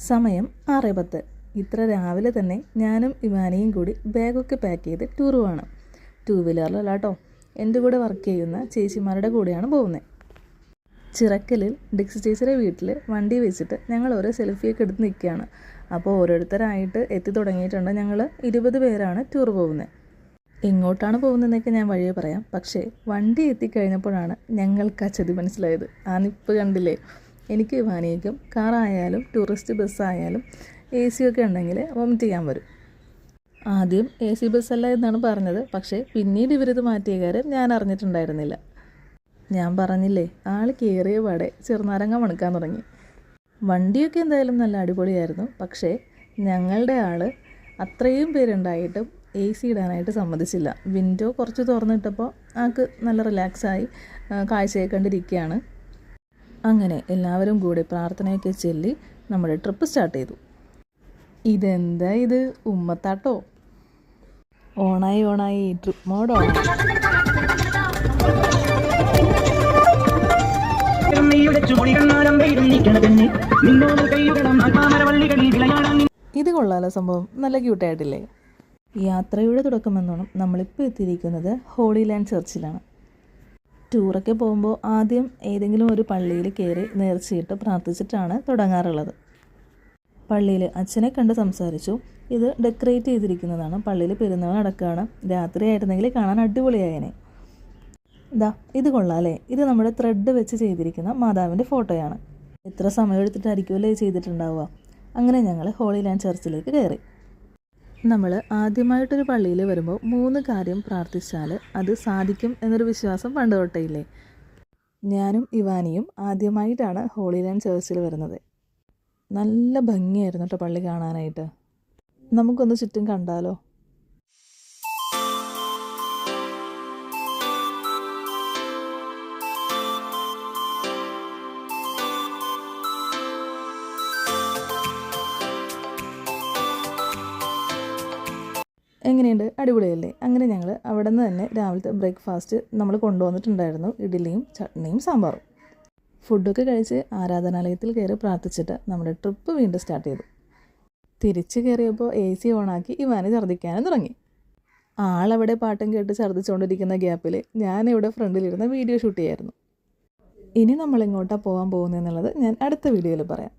സമയം 6:10. ഇത്ര രാവിലെ തന്നെ ഞാനും ഇവാനിയും കൂടി ബാഗൊക്കെ പാക്ക് ചെയ്ത് ടൂർ പോകണം. 2 വീലറിലല്ല കേട്ടോ, എൻ്റെ കൂടെ വർക്ക് ചെയ്യുന്ന ചേച്ചിമാരുടെ കൂടെയാണ് പോകുന്നത്. ചിറക്കലിൽ ഡിക്സി ചേച്ചിയുടെ വീട്ടിൽ വണ്ടി വെച്ചിട്ട് ഞങ്ങൾ ഓരോ സെൽഫിയൊക്കെ എടുത്ത് നിൽക്കുകയാണ്. അപ്പോൾ ഓരോരുത്തരായിട്ട് എത്തി തുടങ്ങിയിട്ടുണ്ട്. ഞങ്ങൾ 20 പേരാണ് ടൂർ പോകുന്നത്. എങ്ങോട്ടാണ് പോകുന്നതെന്നൊക്കെ ഞാൻ വഴിയെ പറയാം. പക്ഷേ വണ്ടി എത്തിക്കഴിഞ്ഞപ്പോഴാണ് ഞങ്ങൾക്ക് ആ ചതി മനസ്സിലായത്. ആ നിപ്പ് കണ്ടില്ലേ? എനിക്ക് ഇവാനിക്കും കാറായാലും ടൂറിസ്റ്റ് ബസ്സായാലും AC ഒക്കെ ഉണ്ടെങ്കിൽ വോമിറ്റ് ചെയ്യാൻ വരും. ആദ്യം AC ബസ്സല്ല എന്നാണ് പറഞ്ഞത്. പക്ഷേ പിന്നീട് ഇവരിത് മാറ്റിയ കാര്യം ഞാൻ അറിഞ്ഞിട്ടുണ്ടായിരുന്നില്ല. ഞാൻ പറഞ്ഞില്ലേ, ആൾ കയറിയ പാടെ ചെറുനാരങ്ങ മണക്കാൻ തുടങ്ങി. വണ്ടിയൊക്കെ എന്തായാലും നല്ല അടിപൊളിയായിരുന്നു. പക്ഷേ ഞങ്ങളുടെ ആൾ അത്രയും പേരുണ്ടായിട്ടും AC ഇടാനായിട്ട് സമ്മതിച്ചില്ല. വിൻഡോ കുറച്ച് തുറന്നിട്ടപ്പോൾ ആൾക്ക് നല്ല റിലാക്സായി കാഴ്ചയെ കണ്ടിരിക്കുകയാണ്. അങ്ങനെ എല്ലാവരും കൂടി പ്രാർത്ഥനയൊക്കെ ചൊല്ലി നമ്മുടെ ട്രിപ്പ് സ്റ്റാർട്ട് ചെയ്തു. ഇതെന്താ ഇത്, ഉമ്മത്താട്ടോ? ഓണായി ട്രിപ്പ് മോഡ് ഓൺ. ഇത് കൊള്ളാലോ സംഭവം, നല്ല ക്യൂട്ടായിട്ടില്ലേ? യാത്രയുടെ തുടക്കമെന്നോണം നമ്മളിപ്പോൾ എത്തിയിരിക്കുന്നത് ഹോളി ലാൻഡ് ചർച്ചിലാണ്. ടൂറൊക്കെ പോകുമ്പോൾ ആദ്യം ഏതെങ്കിലും ഒരു പള്ളിയിൽ കയറി നേർച്ചയിട്ട് പ്രാർത്ഥിച്ചിട്ടാണ് തുടങ്ങാറുള്ളത്. പള്ളിയിൽ അച്ഛനെ കണ്ട് സംസാരിച്ചു. ഇത് ഡെക്കറേറ്റ് ചെയ്തിരിക്കുന്നതാണ്. പള്ളിയിൽ പെരുന്നാൾ നടക്കുകയാണ്. രാത്രി ആയിരുന്നെങ്കിൽ കാണാൻ അടിപൊളിയായേനെ. ഇത് കൊള്ളാമല്ലേ? ഇത് നമ്മുടെ ത്രെഡ് വെച്ച് ചെയ്തിരിക്കുന്ന മാതാവിൻ്റെ ഫോട്ടോയാണ്. എത്ര സമയം എടുത്തിട്ടായിരിക്കുമല്ലേ ചെയ്തിട്ടുണ്ടാവുക. അങ്ങനെ ഞങ്ങൾ ഹോളി ലാൻഡ് ചർച്ചിലേക്ക് കയറി. നമ്മൾ ആദ്യമായിട്ടൊരു പള്ളിയിൽ വരുമ്പോൾ 3 കാര്യം പ്രാർത്ഥിച്ചാൽ അത് സാധിക്കും എന്നൊരു വിശ്വാസം പണ്ട് തൊട്ടേ ഇല്ലേ? ഞാനും ഇവാനിയും ആദ്യമായിട്ടാണ് ഹോളി ലാൻഡ് ചർച്ചിൽ വരുന്നത്. നല്ല ഭംഗിയായിരുന്നു കേട്ടോ പള്ളി കാണാനായിട്ട്. നമുക്കൊന്ന് ചുറ്റും കണ്ടാലോ? എങ്ങനെയുണ്ട്? അടിപൊളിയല്ലേ? അങ്ങനെ ഞങ്ങൾ അവിടെ നിന്ന് തന്നെ രാവിലത്തെ ബ്രേക്ക്ഫാസ്റ്റ് നമ്മൾ കൊണ്ടുവന്നിട്ടുണ്ടായിരുന്നു. ഇഡ്ഡലിയും ചട്നിയും സാമ്പാറും. ഫുഡൊക്കെ കഴിച്ച് ആരാധനാലയത്തിൽ കയറി പ്രാർത്ഥിച്ചിട്ട് നമ്മുടെ ട്രിപ്പ് വീണ്ടും സ്റ്റാർട്ട് ചെയ്തു. തിരിച്ച് കയറിയപ്പോൾ AC ഓണാക്കി ഇവാനി ഛർദ്ദിക്കാനും തുടങ്ങി. ആളവിടെ പാട്ടും കേട്ട് ഛർദ്ദിച്ചുകൊണ്ടിരിക്കുന്ന ഗ്യാപ്പിൽ ഞാനിവിടെ ഫ്രണ്ടിലിരുന്ന് വീഡിയോ ഷൂട്ട് ചെയ്യായിരുന്നു. ഇനി നമ്മൾ എങ്ങോട്ടാണ് പോകാൻ പോകുന്നതെന്നുള്ളത് ഞാൻ അടുത്ത വീഡിയോയിൽ പറയാം.